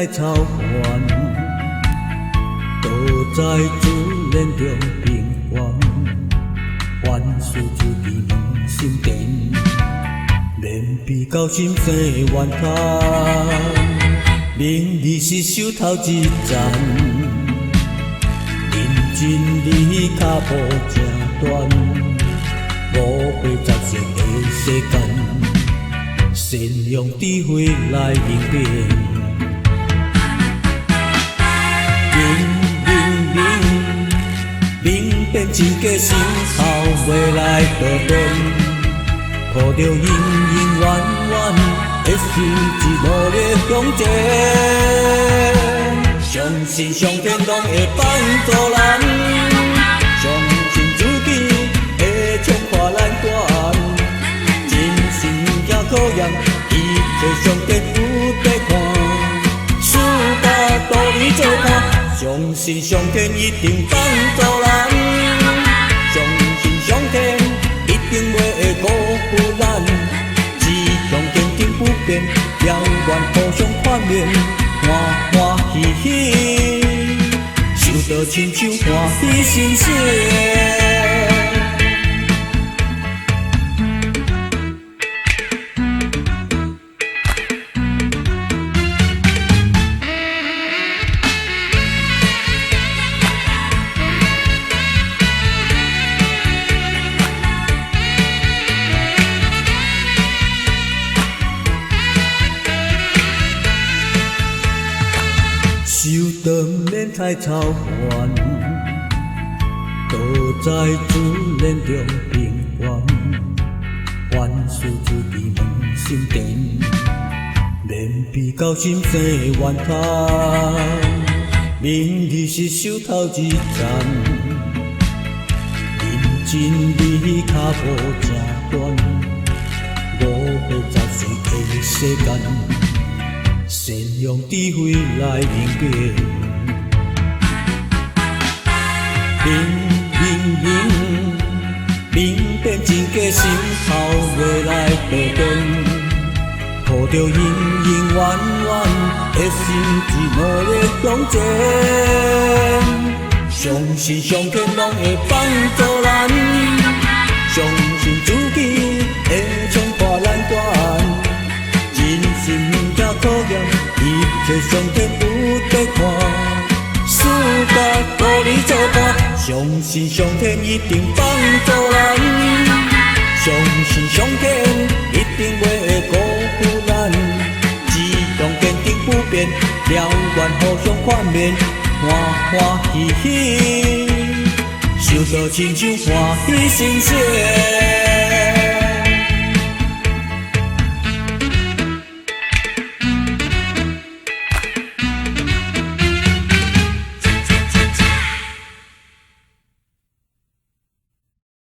在操烦，都在自然中平凡，凡事自己问心田，免比较心生怨叹，明日是手头一站，认真你脚步正端，580岁的世间。善用智慧来应变，明辨真假心头未来多变，抱着隐隐怨怨的心志努力向前，相信上天拢会帮助咱，相信自己会冲破难关，真心考验，一切上天有在看，事甲道理做伴，相信上天一定帮助咱，相信上天一定袂辜负咱，只向天定不变，遥远互相款面，欢欢喜喜，守到亲像欢喜心切。受得免太操烦，都在自然中平凡，凡事自己问心田，免比较心生怨叹，明日是手头一站，认真你脚步正端，580岁的世间。善用智慧来应变，明辨真假心头未来多变，抱着隐隐怨怨的心志努力向前，相信上天拢会帮助咱，相信自己会冲破难关，真心考验，一切上天有在看，事甲道理做伴，相信上天一定帮助咱，相信上天一定袂辜负咱，只用坚定不变，了愿互相款面，欢欢喜喜，守到亲像欢喜心切。